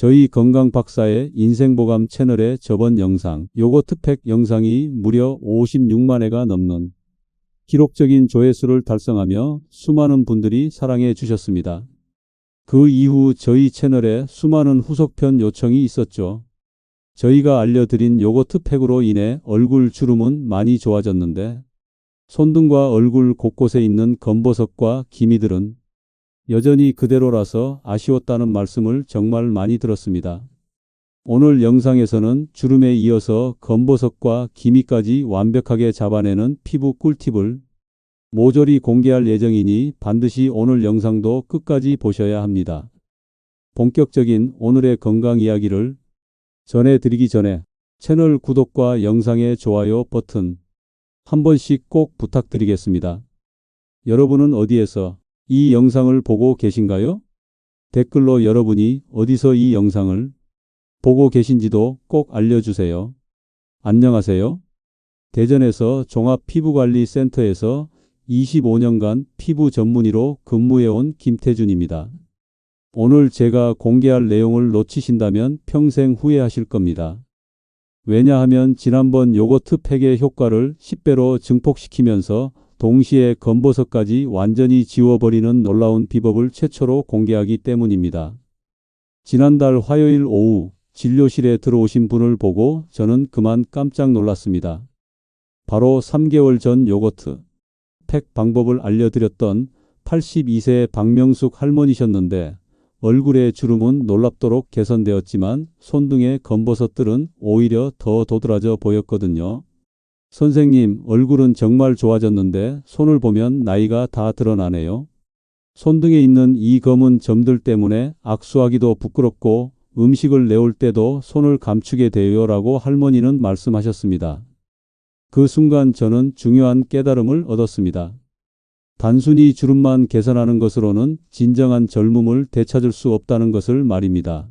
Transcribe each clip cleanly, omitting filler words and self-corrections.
저희 건강박사의 인생보감 채널의 저번 영상, 요거트팩 영상이 무려 56만 회가 넘는 기록적인 조회수를 달성하며 수많은 분들이 사랑해 주셨습니다. 그 이후 저희 채널에 수많은 후속편 요청이 있었죠. 저희가 알려드린 요거트팩으로 인해 얼굴 주름은 많이 좋아졌는데 손등과 얼굴 곳곳에 있는 검버섯과 기미들은 여전히 그대로라서 아쉬웠다는 말씀을 정말 많이 들었습니다. 오늘 영상에서는 주름에 이어서 검버섯과 기미까지 완벽하게 잡아내는 피부 꿀팁을 모조리 공개할 예정이니 반드시 오늘 영상도 끝까지 보셔야 합니다. 본격적인 오늘의 건강 이야기를 전해드리기 전에 채널 구독과 영상의 좋아요 버튼 한 번씩 꼭 부탁드리겠습니다. 여러분은 어디에서 이 영상을 보고 계신가요? 댓글로 여러분이 어디서 이 영상을 보고 계신지도 꼭 알려주세요. 안녕하세요. 대전에서 종합피부관리센터에서 25년간 피부 전문의로 근무해온 김태준입니다. 오늘 제가 공개할 내용을 놓치신다면 평생 후회하실 겁니다. 왜냐하면 지난번 요거트 팩의 효과를 10배로 증폭시키면서 동시에 검버섯까지 완전히 지워버리는 놀라운 비법을 최초로 공개하기 때문입니다. 지난달 화요일 오후 진료실에 들어오신 분을 보고 저는 그만 깜짝 놀랐습니다. 바로 3개월 전 요거트 팩 방법을 알려드렸던 82세 박명숙 할머니셨는데 얼굴의 주름은 놀랍도록 개선되었지만 손등의 검버섯들은 오히려 더 도드라져 보였거든요. 선생님, 얼굴은 정말 좋아졌는데 손을 보면 나이가 다 드러나네요. 손등에 있는 이 검은 점들 때문에 악수하기도 부끄럽고 음식을 내올 때도 손을 감추게 돼요 라고 할머니는 말씀하셨습니다. 그 순간 저는 중요한 깨달음을 얻었습니다. 단순히 주름만 개선하는 것으로는 진정한 젊음을 되찾을 수 없다는 것을 말입니다.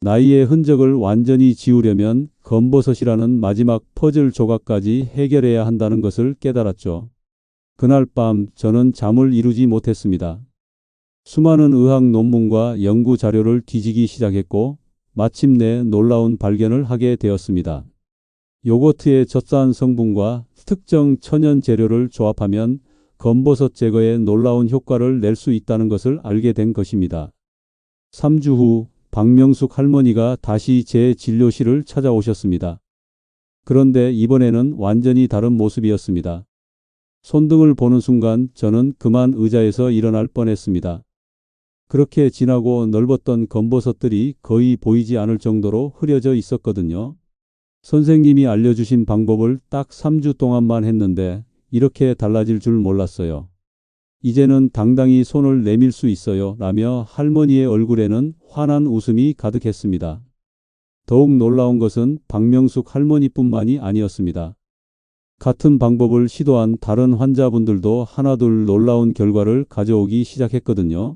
나이의 흔적을 완전히 지우려면 검버섯이라는 마지막 퍼즐 조각까지 해결해야 한다는 것을 깨달았죠. 그날 밤 저는 잠을 이루지 못했습니다. 수많은 의학 논문과 연구 자료를 뒤지기 시작했고 마침내 놀라운 발견을 하게 되었습니다. 요거트의 젖산 성분과 특정 천연 재료를 조합하면 검버섯 제거에 놀라운 효과를 낼 수 있다는 것을 알게 된 것입니다. 3주 후 박명숙 할머니가 다시 제 진료실을 찾아오셨습니다. 그런데 이번에는 완전히 다른 모습이었습니다. 손등을 보는 순간 저는 그만 의자에서 일어날 뻔했습니다. 그렇게 진하고 넓었던 검버섯들이 거의 보이지 않을 정도로 흐려져 있었거든요. 선생님이 알려주신 방법을 딱 3주 동안만 했는데 이렇게 달라질 줄 몰랐어요. 이제는 당당히 손을 내밀 수 있어요 라며 할머니의 얼굴에는 환한 웃음이 가득했습니다. 더욱 놀라운 것은 박명숙 할머니뿐만이 아니었습니다. 같은 방법을 시도한 다른 환자분들도 하나둘 놀라운 결과를 가져오기 시작했거든요.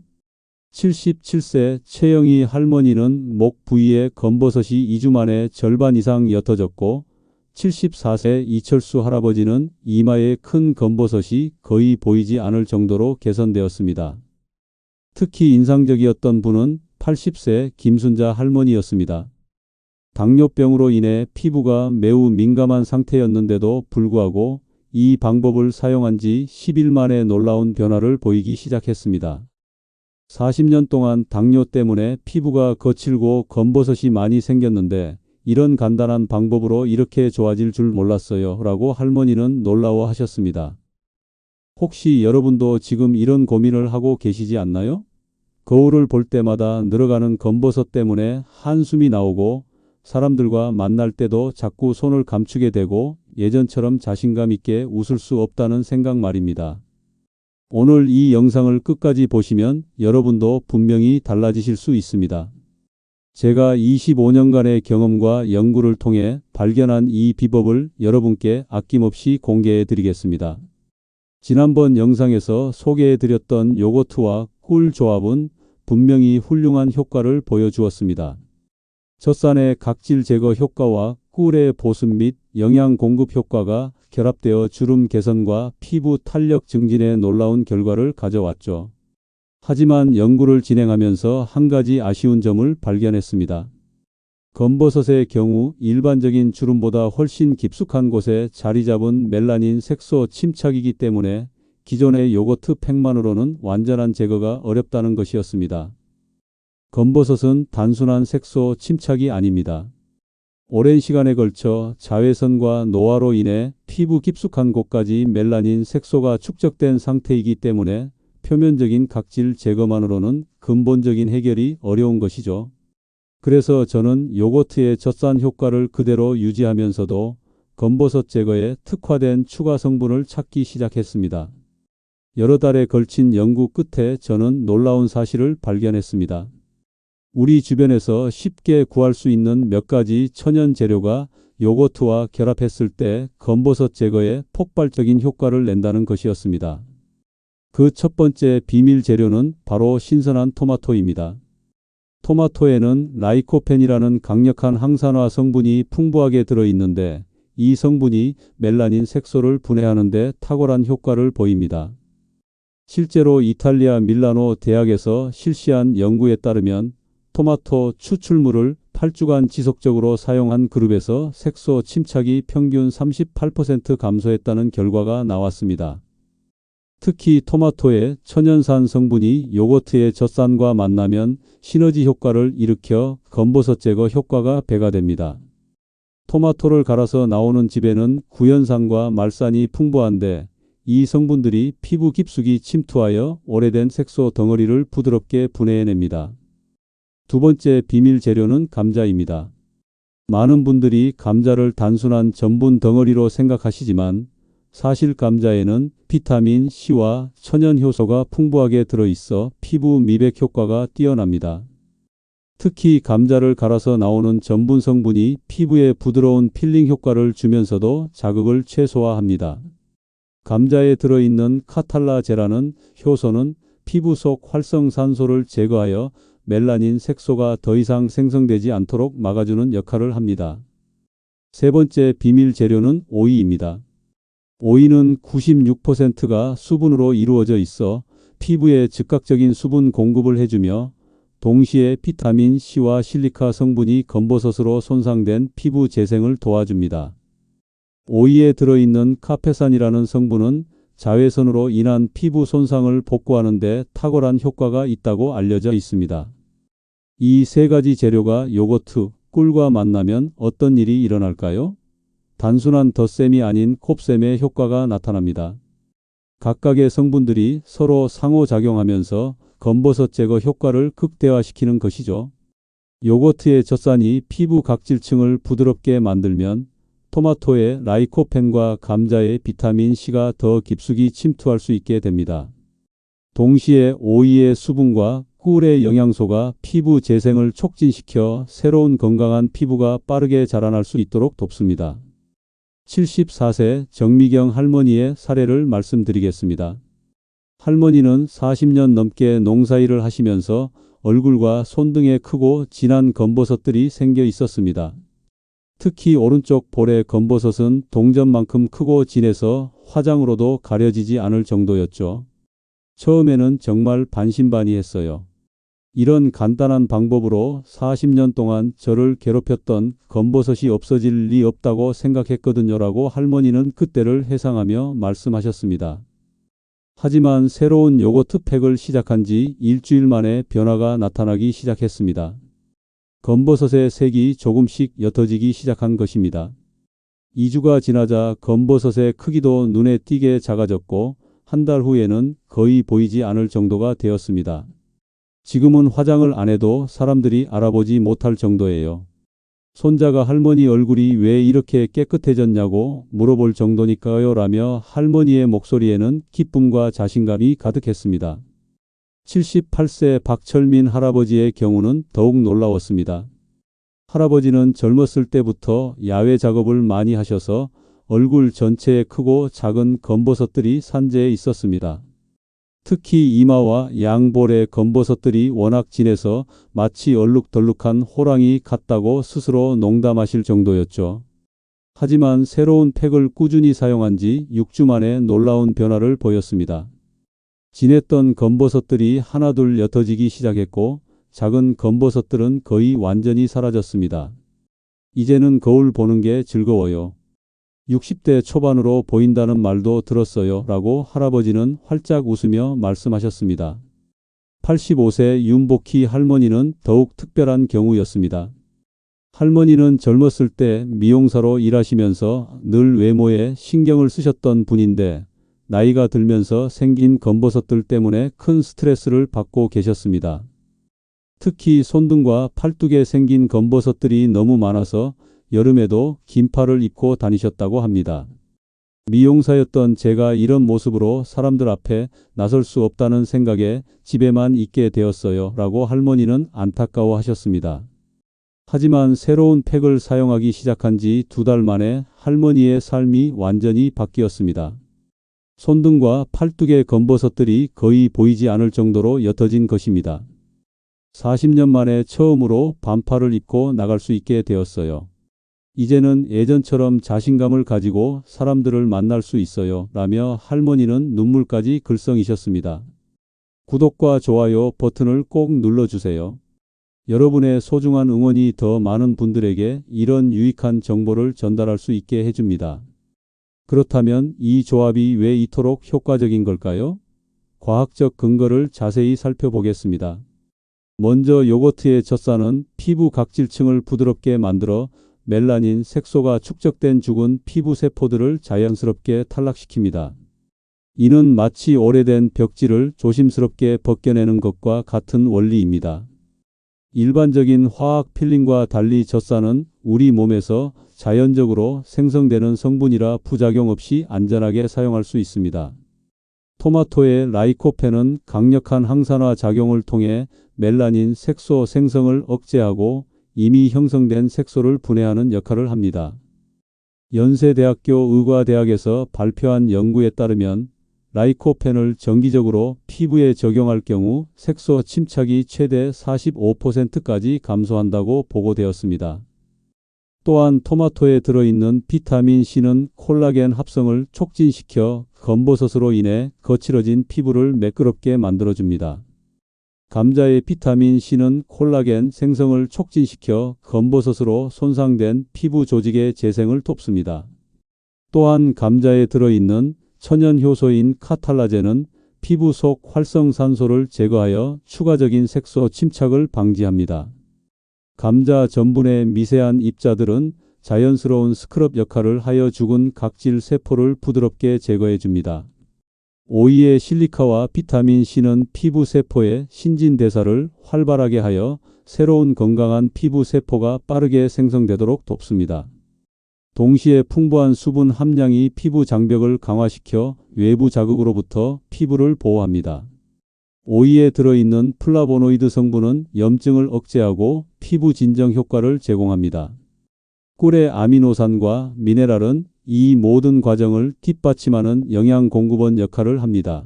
77세 최영희 할머니는 목 부위에 검버섯이 2주 만에 절반 이상 옅어졌고 74세 이철수 할아버지는 이마에 큰 검버섯이 거의 보이지 않을 정도로 개선되었습니다. 특히 인상적이었던 분은 80세 김순자 할머니였습니다. 당뇨병으로 인해 피부가 매우 민감한 상태였는데도 불구하고 이 방법을 사용한 지 10일 만에 놀라운 변화를 보이기 시작했습니다. 40년 동안 당뇨 때문에 피부가 거칠고 검버섯이 많이 생겼는데 이런 간단한 방법으로 이렇게 좋아질 줄 몰랐어요 라고 할머니는 놀라워하셨습니다. 혹시 여러분도 지금 이런 고민을 하고 계시지 않나요? 거울을 볼 때마다 늘어가는 검버섯 때문에 한숨이 나오고 사람들과 만날 때도 자꾸 손을 감추게 되고 예전처럼 자신감 있게 웃을 수 없다는 생각 말입니다. 오늘 이 영상을 끝까지 보시면 여러분도 분명히 달라지실 수 있습니다. 제가 25년간의 경험과 연구를 통해 발견한 이 비법을 여러분께 아낌없이 공개해 드리겠습니다. 지난번 영상에서 소개해 드렸던 요거트와 꿀 조합은 분명히 훌륭한 효과를 보여주었습니다. 젖산의 각질 제거 효과와 꿀의 보습 및 영양 공급 효과가 결합되어 주름 개선과 피부 탄력 증진에 놀라운 결과를 가져왔죠. 하지만 연구를 진행하면서 한 가지 아쉬운 점을 발견했습니다. 검버섯의 경우 일반적인 주름보다 훨씬 깊숙한 곳에 자리 잡은 멜라닌 색소 침착이기 때문에 기존의 요거트 팩만으로는 완전한 제거가 어렵다는 것이었습니다. 검버섯은 단순한 색소 침착이 아닙니다. 오랜 시간에 걸쳐 자외선과 노화로 인해 피부 깊숙한 곳까지 멜라닌 색소가 축적된 상태이기 때문에 표면적인 각질 제거만으로는 근본적인 해결이 어려운 것이죠. 그래서 저는 요거트의 젖산 효과를 그대로 유지하면서도 검버섯 제거에 특화된 추가 성분을 찾기 시작했습니다. 여러 달에 걸친 연구 끝에 저는 놀라운 사실을 발견했습니다. 우리 주변에서 쉽게 구할 수 있는 몇 가지 천연 재료가 요거트와 결합했을 때 검버섯 제거에 폭발적인 효과를 낸다는 것이었습니다. 그 첫 번째 비밀 재료는 바로 신선한 토마토입니다. 토마토에는 라이코펜이라는 강력한 항산화 성분이 풍부하게 들어있는데 이 성분이 멜라닌 색소를 분해하는 데 탁월한 효과를 보입니다. 실제로 이탈리아 밀라노 대학에서 실시한 연구에 따르면 토마토 추출물을 8주간 지속적으로 사용한 그룹에서 색소 침착이 평균 38% 감소했다는 결과가 나왔습니다. 특히 토마토의 천연산 성분이 요거트의 젖산과 만나면 시너지 효과를 일으켜 검버섯 제거 효과가 배가 됩니다. 토마토를 갈아서 나오는 즙에는 구연산과 말산이 풍부한데 이 성분들이 피부 깊숙이 침투하여 오래된 색소 덩어리를 부드럽게 분해해냅니다. 두 번째 비밀 재료는 감자입니다. 많은 분들이 감자를 단순한 전분 덩어리로 생각하시지만 사실 감자에는 비타민 C와 천연 효소가 풍부하게 들어있어 피부 미백 효과가 뛰어납니다. 특히 감자를 갈아서 나오는 전분 성분이 피부에 부드러운 필링 효과를 주면서도 자극을 최소화합니다. 감자에 들어있는 카탈라제라는 효소는 피부 속 활성산소를 제거하여 멜라닌 색소가 더 이상 생성되지 않도록 막아주는 역할을 합니다. 세 번째 비밀 재료는 오이입니다. 오이는 96%가 수분으로 이루어져 있어 피부에 즉각적인 수분 공급을 해주며 동시에 비타민 C와 실리카 성분이 검버섯으로 손상된 피부 재생을 도와줍니다. 오이에 들어있는 카페산이라는 성분은 자외선으로 인한 피부 손상을 복구하는 데 탁월한 효과가 있다고 알려져 있습니다. 이 세 가지 재료가 요거트, 꿀과 만나면 어떤 일이 일어날까요? 단순한 덧셈이 아닌 곱셈의 효과가 나타납니다. 각각의 성분들이 서로 상호작용하면서 검버섯 제거 효과를 극대화시키는 것이죠. 요거트의 젖산이 피부 각질층을 부드럽게 만들면 토마토의 라이코펜과 감자의 비타민 C가 더 깊숙이 침투할 수 있게 됩니다. 동시에 오이의 수분과 꿀의 영양소가 피부 재생을 촉진시켜 새로운 건강한 피부가 빠르게 자라날 수 있도록 돕습니다. 74세 정미경 할머니의 사례를 말씀드리겠습니다. 할머니는 40년 넘게 농사일을 하시면서 얼굴과 손등에 크고 진한 검버섯들이 생겨 있었습니다. 특히 오른쪽 볼의 검버섯은 동전만큼 크고 진해서 화장으로도 가려지지 않을 정도였죠. 처음에는 정말 반신반의했어요. 이런 간단한 방법으로 40년 동안 저를 괴롭혔던 검버섯이 없어질 리 없다고 생각했거든요 라고 할머니는 그때를 회상하며 말씀하셨습니다. 하지만 새로운 요거트 팩을 시작한 지 일주일 만에 변화가 나타나기 시작했습니다. 검버섯의 색이 조금씩 옅어지기 시작한 것입니다. 2주가 지나자 검버섯의 크기도 눈에 띄게 작아졌고 한 달 후에는 거의 보이지 않을 정도가 되었습니다. 지금은 화장을 안 해도 사람들이 알아보지 못할 정도예요. 손자가 할머니 얼굴이 왜 이렇게 깨끗해졌냐고 물어볼 정도니까요 라며 할머니의 목소리에는 기쁨과 자신감이 가득했습니다. 78세 박철민 할아버지의 경우는 더욱 놀라웠습니다. 할아버지는 젊었을 때부터 야외 작업을 많이 하셔서 얼굴 전체에 크고 작은 검버섯들이 산재해 있었습니다. 특히 이마와 양볼의 검버섯들이 워낙 진해서 마치 얼룩덜룩한 호랑이 같다고 스스로 농담하실 정도였죠. 하지만 새로운 팩을 꾸준히 사용한 지 6주 만에 놀라운 변화를 보였습니다. 진했던 검버섯들이 하나둘 옅어지기 시작했고 작은 검버섯들은 거의 완전히 사라졌습니다. 이제는 거울 보는 게 즐거워요. 60대 초반으로 보인다는 말도 들었어요. 라고 할아버지는 활짝 웃으며 말씀하셨습니다. 85세 윤복희 할머니는 더욱 특별한 경우였습니다. 할머니는 젊었을 때 미용사로 일하시면서 늘 외모에 신경을 쓰셨던 분인데 나이가 들면서 생긴 검버섯들 때문에 큰 스트레스를 받고 계셨습니다. 특히 손등과 팔뚝에 생긴 검버섯들이 너무 많아서 여름에도 긴팔을 입고 다니셨다고 합니다. 미용사였던 제가 이런 모습으로 사람들 앞에 나설 수 없다는 생각에 집에만 있게 되었어요. 라고 할머니는 안타까워하셨습니다. 하지만 새로운 팩을 사용하기 시작한 지 2달 만에 할머니의 삶이 완전히 바뀌었습니다. 손등과 팔뚝의 검버섯들이 거의 보이지 않을 정도로 옅어진 것입니다. 40년 만에 처음으로 반팔을 입고 나갈 수 있게 되었어요. 이제는 예전처럼 자신감을 가지고 사람들을 만날 수 있어요. 라며 할머니는 눈물까지 글썽이셨습니다. 구독과 좋아요 버튼을 꼭 눌러주세요. 여러분의 소중한 응원이 더 많은 분들에게 이런 유익한 정보를 전달할 수 있게 해줍니다. 그렇다면 이 조합이 왜 이토록 효과적인 걸까요? 과학적 근거를 자세히 살펴보겠습니다. 먼저 요거트의 젖산은 피부 각질층을 부드럽게 만들어 멜라닌 색소가 축적된 죽은 피부 세포들을 자연스럽게 탈락시킵니다. 이는 마치 오래된 벽지를 조심스럽게 벗겨내는 것과 같은 원리입니다. 일반적인 화학 필링과 달리 젖산은 우리 몸에서 자연적으로 생성되는 성분이라 부작용 없이 안전하게 사용할 수 있습니다. 토마토의 라이코펜은 강력한 항산화 작용을 통해 멜라닌 색소 생성을 억제하고 이미 형성된 색소를 분해하는 역할을 합니다. 연세대학교 의과대학에서 발표한 연구에 따르면 라이코펜을 정기적으로 피부에 적용할 경우 색소 침착이 최대 45%까지 감소한다고 보고되었습니다. 또한 토마토에 들어있는 비타민 C는 콜라겐 합성을 촉진시켜 검버섯으로 인해 거칠어진 피부를 매끄럽게 만들어줍니다. 감자의 비타민 C는 콜라겐 생성을 촉진시켜 검버섯으로 손상된 피부 조직의 재생을 돕습니다. 또한 감자에 들어있는 천연 효소인 카탈라제는 피부 속 활성산소를 제거하여 추가적인 색소 침착을 방지합니다. 감자 전분의 미세한 입자들은 자연스러운 스크럽 역할을 하여 죽은 각질 세포를 부드럽게 제거해 줍니다. 오이의 실리카와 비타민 C는 피부 세포의 신진대사를 활발하게 하여 새로운 건강한 피부 세포가 빠르게 생성되도록 돕습니다. 동시에 풍부한 수분 함량이 피부 장벽을 강화시켜 외부 자극으로부터 피부를 보호합니다. 오이에 들어있는 플라보노이드 성분은 염증을 억제하고 피부 진정 효과를 제공합니다. 꿀의 아미노산과 미네랄은 이 모든 과정을 뒷받침하는 영양 공급원 역할을 합니다.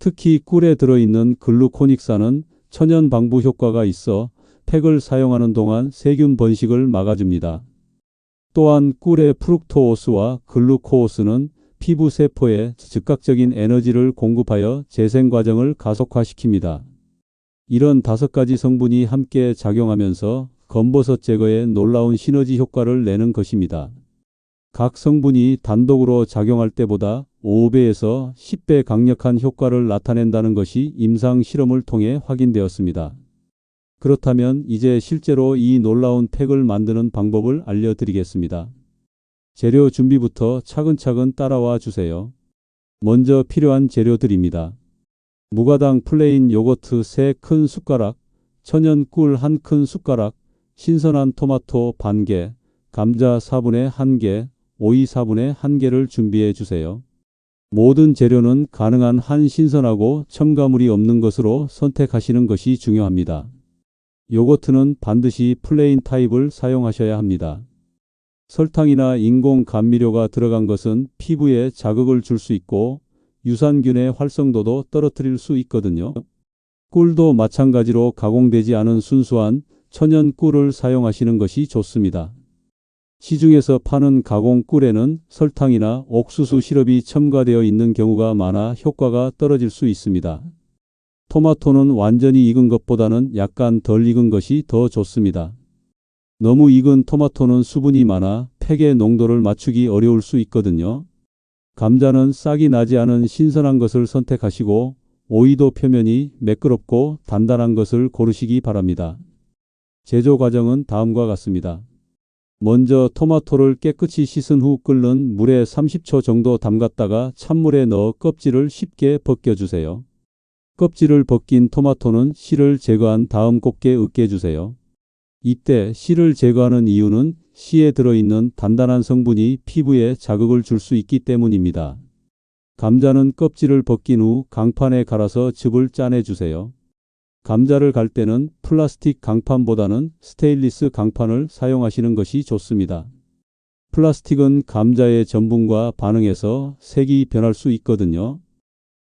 특히 꿀에 들어있는 글루코닉산은 천연 방부 효과가 있어 팩을 사용하는 동안 세균 번식을 막아줍니다. 또한 꿀의 프룩토오스와 글루코오스는 피부 세포에 즉각적인 에너지를 공급하여 재생 과정을 가속화시킵니다. 이런 5가지 성분이 함께 작용하면서 검버섯 제거에 놀라운 시너지 효과를 내는 것입니다. 각 성분이 단독으로 작용할 때보다 5배에서 10배 강력한 효과를 나타낸다는 것이 임상 실험을 통해 확인되었습니다. 그렇다면 이제 실제로 이 놀라운 팩을 만드는 방법을 알려드리겠습니다. 재료 준비부터 차근차근 따라와 주세요. 먼저 필요한 재료들입니다. 무가당 플레인 요거트 3큰 숟가락, 천연 꿀 1큰 숟가락, 신선한 토마토 반개, 감자 4분의 1개, 오이 4분의 1개를 준비해 주세요. 모든 재료는 가능한 한 신선하고 첨가물이 없는 것으로 선택하시는 것이 중요합니다. 요거트는 반드시 플레인 타입을 사용하셔야 합니다. 설탕이나 인공 감미료가 들어간 것은 피부에 자극을 줄 수 있고 유산균의 활성도도 떨어뜨릴 수 있거든요. 꿀도 마찬가지로 가공되지 않은 순수한 천연 꿀을 사용하시는 것이 좋습니다. 시중에서 파는 가공 꿀에는 설탕이나 옥수수 시럽이 첨가되어 있는 경우가 많아 효과가 떨어질 수 있습니다. 토마토는 완전히 익은 것보다는 약간 덜 익은 것이 더 좋습니다. 너무 익은 토마토는 수분이 많아 팩의 농도를 맞추기 어려울 수 있거든요. 감자는 싹이 나지 않은 신선한 것을 선택하시고 오이도 표면이 매끄럽고 단단한 것을 고르시기 바랍니다. 제조 과정은 다음과 같습니다. 먼저 토마토를 깨끗이 씻은 후 끓는 물에 30초 정도 담갔다가 찬물에 넣어 껍질을 쉽게 벗겨주세요. 껍질을 벗긴 토마토는 씨를 제거한 다음 곱게 으깨주세요. 이때 씨를 제거하는 이유는 씨에 들어있는 단단한 성분이 피부에 자극을 줄 수 있기 때문입니다. 감자는 껍질을 벗긴 후 강판에 갈아서 즙을 짜내주세요. 감자를 갈 때는 플라스틱 강판보다는 스테인리스 강판을 사용하시는 것이 좋습니다. 플라스틱은 감자의 전분과 반응해서 색이 변할 수 있거든요.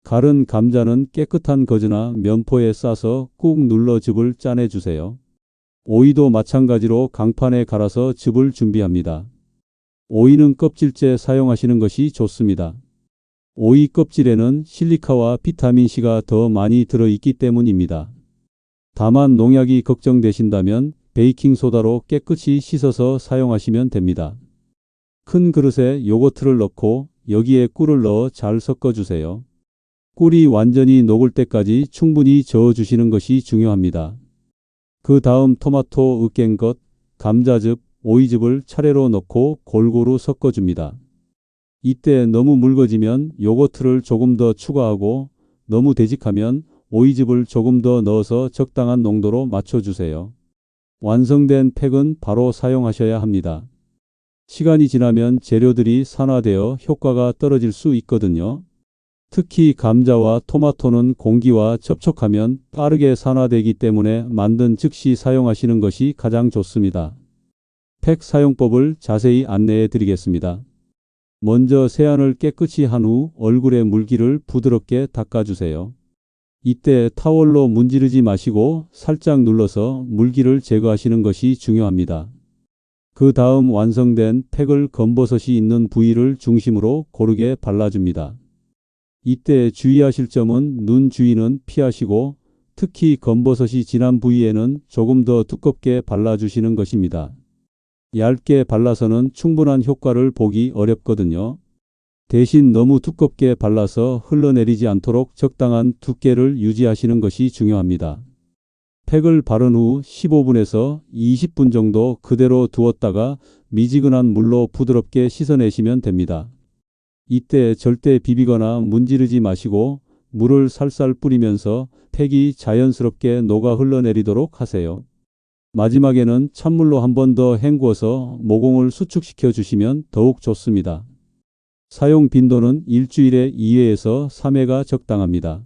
갈은 감자는 깨끗한 거즈나 면포에 싸서 꾹 눌러 즙을 짜내주세요. 오이도 마찬가지로 강판에 갈아서 즙을 준비합니다. 오이는 껍질째 사용하시는 것이 좋습니다. 오이 껍질에는 실리카와 비타민C가 더 많이 들어있기 때문입니다. 다만 농약이 걱정되신다면 베이킹소다로 깨끗이 씻어서 사용하시면 됩니다. 큰 그릇에 요거트를 넣고 여기에 꿀을 넣어 잘 섞어주세요. 꿀이 완전히 녹을 때까지 충분히 저어주시는 것이 중요합니다. 그 다음 토마토 으깬 것, 감자즙, 오이즙을 차례로 넣고 골고루 섞어줍니다. 이때 너무 묽어지면 요거트를 조금 더 추가하고 너무 되직하면 오이즙을 조금 더 넣어서 적당한 농도로 맞춰주세요. 완성된 팩은 바로 사용하셔야 합니다. 시간이 지나면 재료들이 산화되어 효과가 떨어질 수 있거든요. 특히 감자와 토마토는 공기와 접촉하면 빠르게 산화되기 때문에 만든 즉시 사용하시는 것이 가장 좋습니다. 팩 사용법을 자세히 안내해 드리겠습니다. 먼저 세안을 깨끗이 한 후 얼굴에 물기를 부드럽게 닦아주세요. 이때 타월로 문지르지 마시고 살짝 눌러서 물기를 제거하시는 것이 중요합니다. 그 다음 완성된 팩을 검버섯이 있는 부위를 중심으로 고르게 발라줍니다. 이때 주의하실 점은 눈 주위는 피하시고 특히 검버섯이 진한 부위에는 조금 더 두껍게 발라주시는 것입니다. 얇게 발라서는 충분한 효과를 보기 어렵거든요. 대신 너무 두껍게 발라서 흘러내리지 않도록 적당한 두께를 유지하시는 것이 중요합니다. 팩을 바른 후 15분에서 20분 정도 그대로 두었다가 미지근한 물로 부드럽게 씻어내시면 됩니다. 이때 절대 비비거나 문지르지 마시고 물을 살살 뿌리면서 팩이 자연스럽게 녹아 흘러내리도록 하세요. 마지막에는 찬물로 한 번 더 헹구어서 모공을 수축시켜 주시면 더욱 좋습니다. 사용 빈도는 일주일에 2회에서 3회가 적당합니다.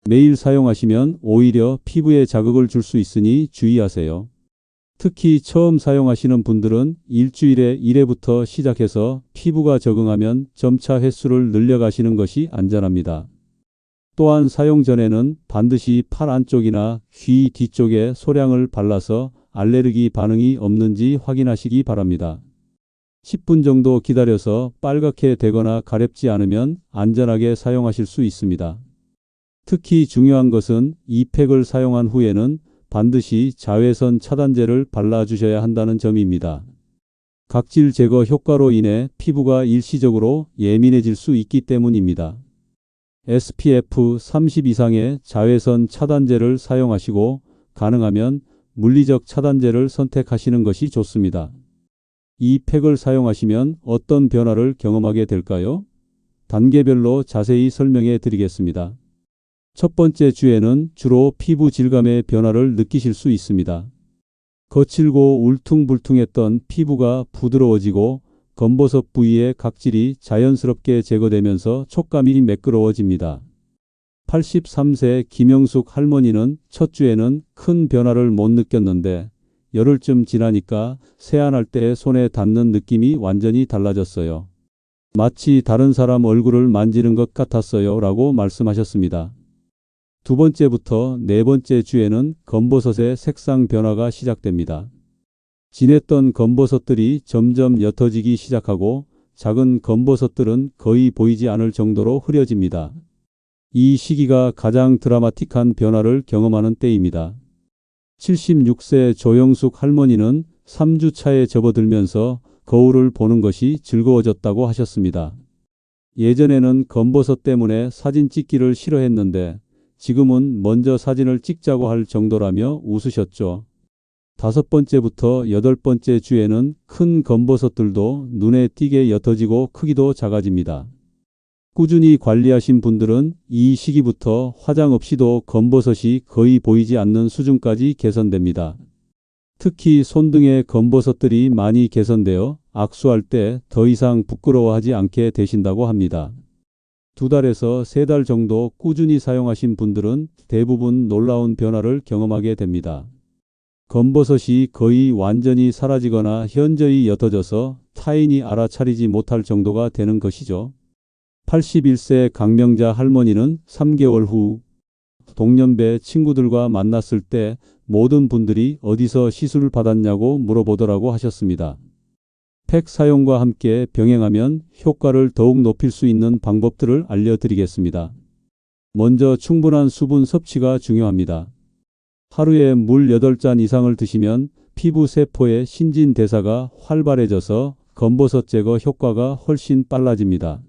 매일 사용하시면 오히려 피부에 자극을 줄 수 있으니 주의하세요. 특히 처음 사용하시는 분들은 일주일에 1회부터 시작해서 피부가 적응하면 점차 횟수를 늘려가시는 것이 안전합니다. 또한 사용 전에는 반드시 팔 안쪽이나 귀 뒤쪽에 소량을 발라서 알레르기 반응이 없는지 확인하시기 바랍니다. 10분 정도 기다려서 빨갛게 되거나 가렵지 않으면 안전하게 사용하실 수 있습니다. 특히 중요한 것은 이 팩을 사용한 후에는 반드시 자외선 차단제를 발라주셔야 한다는 점입니다. 각질 제거 효과로 인해 피부가 일시적으로 예민해질 수 있기 때문입니다. SPF 30 이상의 자외선 차단제를 사용하시고 가능하면 물리적 차단제를 선택하시는 것이 좋습니다. 이 팩을 사용하시면 어떤 변화를 경험하게 될까요? 단계별로 자세히 설명해 드리겠습니다. 첫 번째 주에는 주로 피부 질감의 변화를 느끼실 수 있습니다. 거칠고 울퉁불퉁했던 피부가 부드러워지고 검버섯 부위의 각질이 자연스럽게 제거되면서 촉감이 매끄러워집니다. 83세 김영숙 할머니는 첫 주에는 큰 변화를 못 느꼈는데 열흘쯤 지나니까 세안할 때 손에 닿는 느낌이 완전히 달라졌어요. 마치 다른 사람 얼굴을 만지는 것 같았어요 라고 말씀하셨습니다. 두 번째부터 네 번째 주에는 검버섯의 색상 변화가 시작됩니다. 진했던 검버섯들이 점점 옅어지기 시작하고 작은 검버섯들은 거의 보이지 않을 정도로 흐려집니다. 이 시기가 가장 드라마틱한 변화를 경험하는 때입니다. 76세 조영숙 할머니는 3주 차에 접어들면서 거울을 보는 것이 즐거워졌다고 하셨습니다. 예전에는 검버섯 때문에 사진 찍기를 싫어했는데 지금은 먼저 사진을 찍자고 할 정도라며 웃으셨죠. 5번째부터 8번째 주에는 큰 검버섯들도 눈에 띄게 옅어지고 크기도 작아집니다. 꾸준히 관리하신 분들은 이 시기부터 화장 없이도 검버섯이 거의 보이지 않는 수준까지 개선됩니다. 특히 손등의 검버섯들이 많이 개선되어 악수할 때 더 이상 부끄러워하지 않게 되신다고 합니다. 2달에서 3달 정도 꾸준히 사용하신 분들은 대부분 놀라운 변화를 경험하게 됩니다. 검버섯이 거의 완전히 사라지거나 현저히 옅어져서 타인이 알아차리지 못할 정도가 되는 것이죠. 81세 강명자 할머니는 3개월 후 동년배 친구들과 만났을 때 모든 분들이 어디서 시술을 받았냐고 물어보더라고 하셨습니다. 팩 사용과 함께 병행하면 효과를 더욱 높일 수 있는 방법들을 알려드리겠습니다. 먼저 충분한 수분 섭취가 중요합니다. 하루에 물 8잔 이상을 드시면 피부 세포의 신진대사가 활발해져서 검버섯 제거 효과가 훨씬 빨라집니다.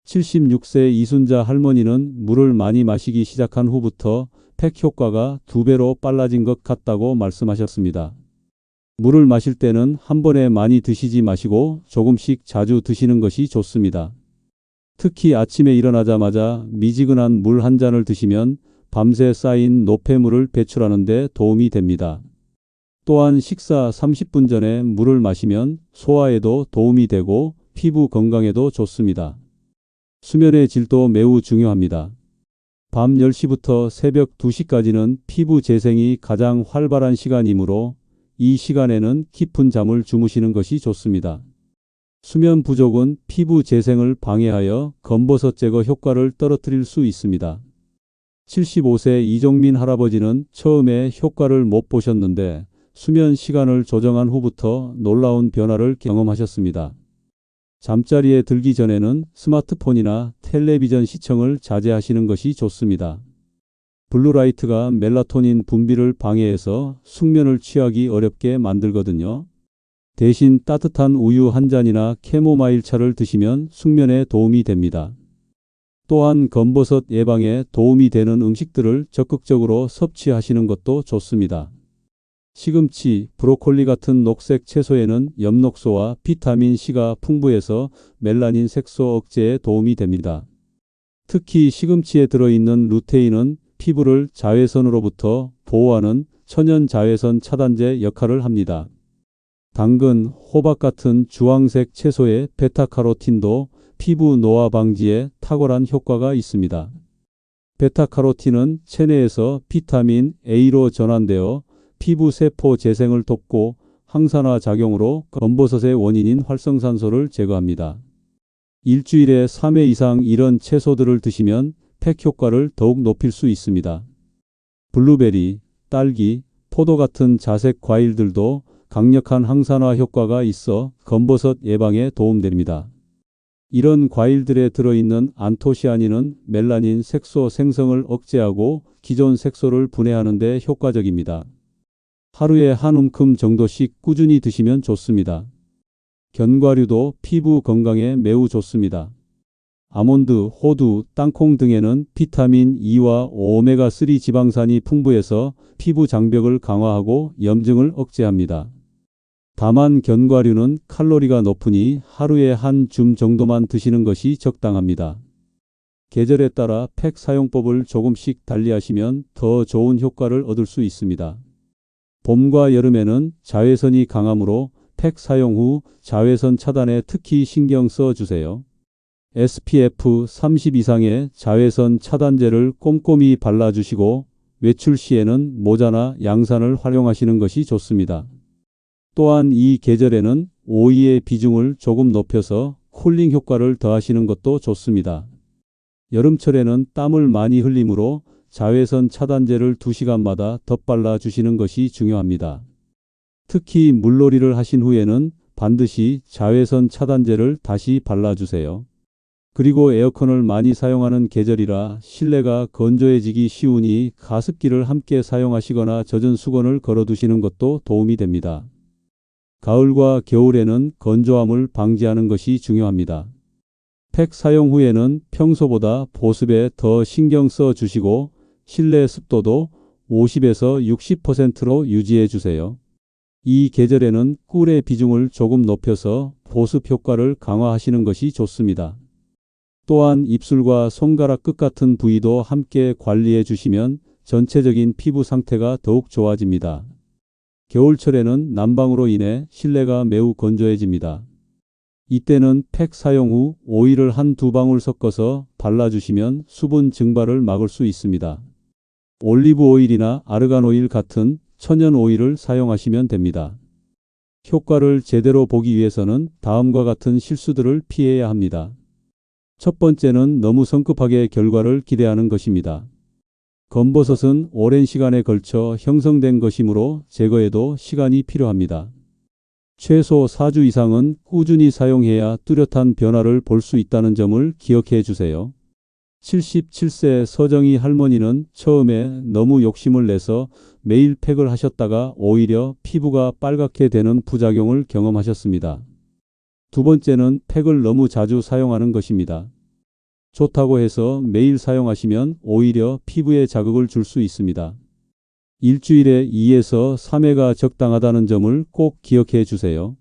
76세 이순자 할머니는 물을 많이 마시기 시작한 후부터 팩 효과가 2배로 빨라진 것 같다고 말씀하셨습니다. 물을 마실 때는 한 번에 많이 드시지 마시고 조금씩 자주 드시는 것이 좋습니다. 특히 아침에 일어나자마자 미지근한 물 한 잔을 드시면 밤새 쌓인 노폐물을 배출하는 데 도움이 됩니다. 또한 식사 30분 전에 물을 마시면 소화에도 도움이 되고 피부 건강에도 좋습니다. 수면의 질도 매우 중요합니다. 밤 10시부터 새벽 2시까지는 피부 재생이 가장 활발한 시간이므로 이 시간에는 깊은 잠을 주무시는 것이 좋습니다. 수면 부족은 피부 재생을 방해하여 검버섯 제거 효과를 떨어뜨릴 수 있습니다. 75세 이종민 할아버지는 처음에 효과를 못 보셨는데 수면 시간을 조정한 후부터 놀라운 변화를 경험하셨습니다. 잠자리에 들기 전에는 스마트폰이나 텔레비전 시청을 자제하시는 것이 좋습니다. 블루라이트가 멜라토닌 분비를 방해해서 숙면을 취하기 어렵게 만들거든요. 대신 따뜻한 우유 한 잔이나 캐모마일 차를 드시면 숙면에 도움이 됩니다. 또한 검버섯 예방에 도움이 되는 음식들을 적극적으로 섭취하시는 것도 좋습니다. 시금치, 브로콜리 같은 녹색 채소에는 엽록소와 비타민C가 풍부해서 멜라닌 색소 억제에 도움이 됩니다. 특히 시금치에 들어있는 루테인은 피부를 자외선으로부터 보호하는 천연 자외선 차단제 역할을 합니다. 당근, 호박 같은 주황색 채소의 베타카로틴도 피부 노화 방지에 탁월한 효과가 있습니다. 베타카로틴은 체내에서 비타민 A로 전환되어 피부 세포 재생을 돕고 항산화 작용으로 검버섯의 원인인 활성산소를 제거합니다. 일주일에 3회 이상 이런 채소들을 드시면 팩 효과를 더욱 높일 수 있습니다. 블루베리, 딸기, 포도 같은 자색 과일들도 강력한 항산화 효과가 있어 검버섯 예방에 도움됩니다. 이런 과일들에 들어있는 안토시아닌은 멜라닌 색소 생성을 억제하고 기존 색소를 분해하는 데 효과적입니다. 하루에 한 움큼 정도씩 꾸준히 드시면 좋습니다. 견과류도 피부 건강에 매우 좋습니다. 아몬드, 호두, 땅콩 등에는 비타민 E와 오메가3 지방산이 풍부해서 피부 장벽을 강화하고 염증을 억제합니다. 다만 견과류는 칼로리가 높으니 하루에 한 줌 정도만 드시는 것이 적당합니다. 계절에 따라 팩 사용법을 조금씩 달리하시면 더 좋은 효과를 얻을 수 있습니다. 봄과 여름에는 자외선이 강하므로 팩 사용 후 자외선 차단에 특히 신경 써주세요. SPF 30 이상의 자외선 차단제를 꼼꼼히 발라주시고 외출 시에는 모자나 양산을 활용하시는 것이 좋습니다. 또한 이 계절에는 오이의 비중을 조금 높여서 쿨링 효과를 더하시는 것도 좋습니다. 여름철에는 땀을 많이 흘리므로 자외선 차단제를 2시간마다 덧발라 주시는 것이 중요합니다. 특히 물놀이를 하신 후에는 반드시 자외선 차단제를 다시 발라주세요. 그리고 에어컨을 많이 사용하는 계절이라 실내가 건조해지기 쉬우니 가습기를 함께 사용하시거나 젖은 수건을 걸어두시는 것도 도움이 됩니다. 가을과 겨울에는 건조함을 방지하는 것이 중요합니다. 팩 사용 후에는 평소보다 보습에 더 신경 써 주시고 실내 습도도 50에서 60%로 유지해 주세요. 이 계절에는 꿀의 비중을 조금 높여서 보습 효과를 강화하시는 것이 좋습니다. 또한 입술과 손가락 끝 같은 부위도 함께 관리해 주시면 전체적인 피부 상태가 더욱 좋아집니다. 겨울철에는 난방으로 인해 실내가 매우 건조해집니다. 이때는 팩 사용 후 오일을 한두 방울 섞어서 발라주시면 수분 증발을 막을 수 있습니다. 올리브 오일이나 아르간 오일 같은 천연 오일을 사용하시면 됩니다. 효과를 제대로 보기 위해서는 다음과 같은 실수들을 피해야 합니다. 첫 번째는 너무 성급하게 결과를 기대하는 것입니다. 검버섯은 오랜 시간에 걸쳐 형성된 것이므로 제거에도 시간이 필요합니다. 최소 4주 이상은 꾸준히 사용해야 뚜렷한 변화를 볼 수 있다는 점을 기억해 주세요. 77세 서정희 할머니는 처음에 너무 욕심을 내서 매일 팩을 하셨다가 오히려 피부가 빨갛게 되는 부작용을 경험하셨습니다. 두 번째는 팩을 너무 자주 사용하는 것입니다. 좋다고 해서 매일 사용하시면 오히려 피부에 자극을 줄 수 있습니다. 일주일에 2에서 3회가 적당하다는 점을 꼭 기억해 주세요.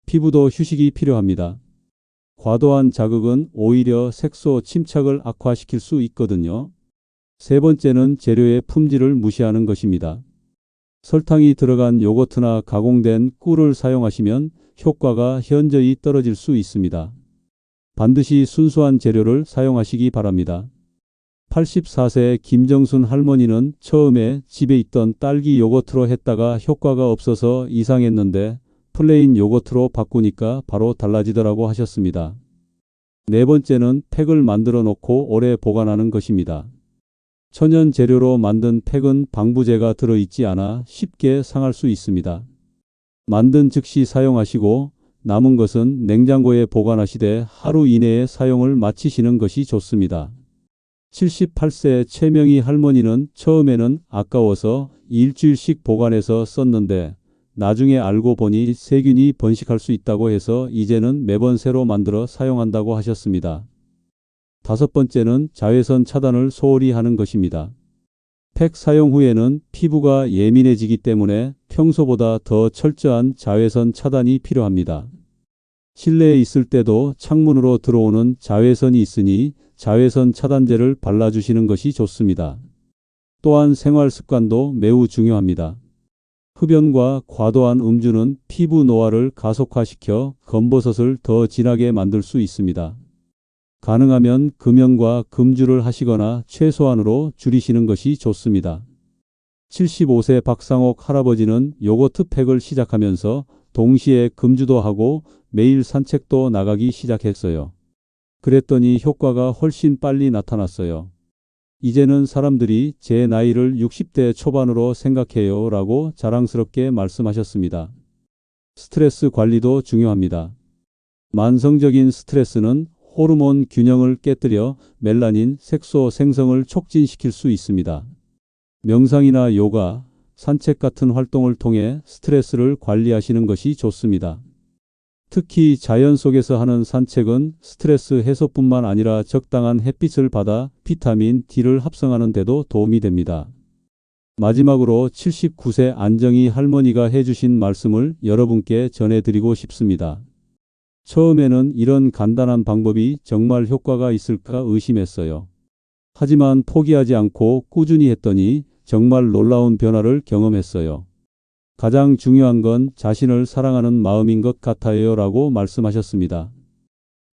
피부도 휴식이 필요합니다. 과도한 자극은 오히려 색소 침착을 악화시킬 수 있거든요. 세 번째는 재료의 품질을 무시하는 것입니다. 설탕이 들어간 요거트나 가공된 꿀을 사용하시면 효과가 현저히 떨어질 수 있습니다. 반드시 순수한 재료를 사용하시기 바랍니다. 84세 김정순 할머니는 처음에 집에 있던 딸기 요거트로 했다가 효과가 없어서 이상했는데 플레인 요거트로 바꾸니까 바로 달라지더라고 하셨습니다. 네 번째는 팩을 만들어 놓고 오래 보관하는 것입니다. 천연 재료로 만든 팩은 방부제가 들어있지 않아 쉽게 상할 수 있습니다. 만든 즉시 사용하시고 남은 것은 냉장고에 보관하시되 하루 이내에 사용을 마치시는 것이 좋습니다. 78세 최명희 할머니는 처음에는 아까워서 일주일씩 보관해서 썼는데 나중에 알고 보니 세균이 번식할 수 있다고 해서 이제는 매번 새로 만들어 사용한다고 하셨습니다. 다섯 번째는 자외선 차단을 소홀히 하는 것입니다. 팩 사용 후에는 피부가 예민해지기 때문에 평소보다 더 철저한 자외선 차단이 필요합니다. 실내에 있을 때도 창문으로 들어오는 자외선이 있으니 자외선 차단제를 발라주시는 것이 좋습니다. 또한 생활 습관도 매우 중요합니다. 흡연과 과도한 음주는 피부 노화를 가속화시켜 검버섯을 더 진하게 만들 수 있습니다. 가능하면 금연과 금주를 하시거나 최소한으로 줄이시는 것이 좋습니다. 75세 박상옥 할아버지는 요거트 팩을 시작하면서 동시에 금주도 하고 매일 산책도 나가기 시작했어요. 그랬더니 효과가 훨씬 빨리 나타났어요. 이제는 사람들이 제 나이를 60대 초반으로 생각해요 라고 자랑스럽게 말씀하셨습니다. 스트레스 관리도 중요합니다. 만성적인 스트레스는 호르몬 균형을 깨뜨려 멜라닌, 색소 생성을 촉진시킬 수 있습니다. 명상이나 요가, 산책 같은 활동을 통해 스트레스를 관리하시는 것이 좋습니다. 특히 자연 속에서 하는 산책은 스트레스 해소뿐만 아니라 적당한 햇빛을 받아 비타민 D를 합성하는 데도 도움이 됩니다. 마지막으로 79세 안정희 할머니가 해주신 말씀을 여러분께 전해드리고 싶습니다. 처음에는 이런 간단한 방법이 정말 효과가 있을까 의심했어요. 하지만 포기하지 않고 꾸준히 했더니 정말 놀라운 변화를 경험했어요. 가장 중요한 건 자신을 사랑하는 마음인 것 같아요 라고 말씀하셨습니다.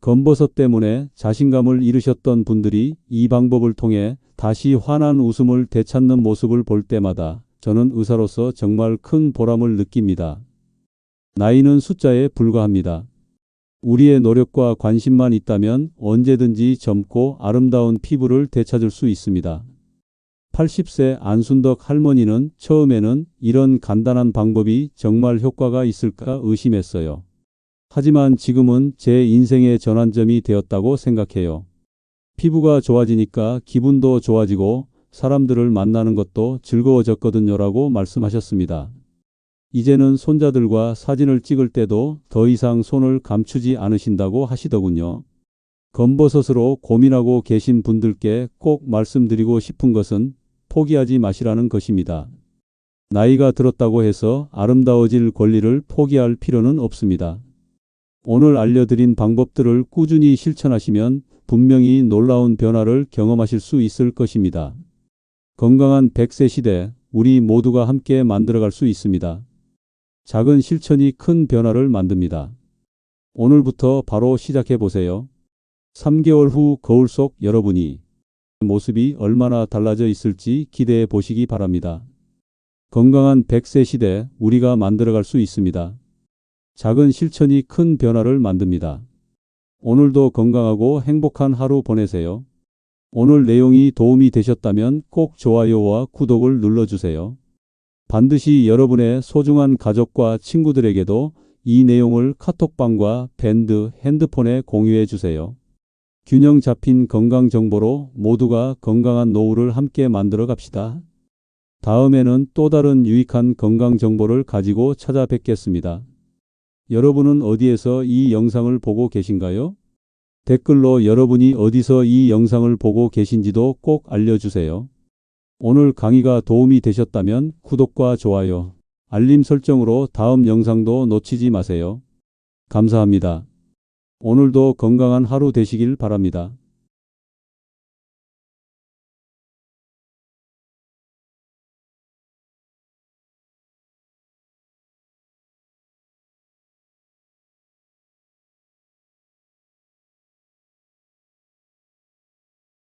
검버섯 때문에 자신감을 잃으셨던 분들이 이 방법을 통해 다시 환한 웃음을 되찾는 모습을 볼 때마다 저는 의사로서 정말 큰 보람을 느낍니다. 나이는 숫자에 불과합니다. 우리의 노력과 관심만 있다면 언제든지 젊고 아름다운 피부를 되찾을 수 있습니다. 80세 안순덕 할머니는 처음에는 이런 간단한 방법이 정말 효과가 있을까 의심했어요. 하지만 지금은 제 인생의 전환점이 되었다고 생각해요. 피부가 좋아지니까 기분도 좋아지고 사람들을 만나는 것도 즐거워졌거든요라고 말씀하셨습니다. 이제는 손자들과 사진을 찍을 때도 더 이상 손을 감추지 않으신다고 하시더군요. 검버섯으로 고민하고 계신 분들께 꼭 말씀드리고 싶은 것은 포기하지 마시라는 것입니다. 나이가 들었다고 해서 아름다워질 권리를 포기할 필요는 없습니다. 오늘 알려드린 방법들을 꾸준히 실천하시면 분명히 놀라운 변화를 경험하실 수 있을 것입니다. 건강한 100세 시대, 우리 모두가 함께 만들어갈 수 있습니다. 작은 실천이 큰 변화를 만듭니다. 오늘부터 바로 시작해 보세요. 3개월 후 거울 속 여러분이 모습이 얼마나 달라져 있을지 기대해 보시기 바랍니다. 건강한 100세 시대, 우리가 만들어갈 수 있습니다. 작은 실천이 큰 변화를 만듭니다. 오늘도 건강하고 행복한 하루 보내세요. 오늘 내용이 도움이 되셨다면 꼭 좋아요와 구독을 눌러주세요. 반드시 여러분의 소중한 가족과 친구들에게도 이 내용을 카톡방과 밴드, 핸드폰에 공유해 주세요. 균형 잡힌 건강 정보로 모두가 건강한 노후를 함께 만들어 갑시다. 다음에는 또 다른 유익한 건강 정보를 가지고 찾아뵙겠습니다. 여러분은 어디에서 이 영상을 보고 계신가요? 댓글로 여러분이 어디서 이 영상을 보고 계신지도 꼭 알려주세요. 오늘 강의가 도움이 되셨다면 구독과 좋아요, 알림 설정으로 다음 영상도 놓치지 마세요. 감사합니다. 오늘도 건강한 하루 되시길 바랍니다.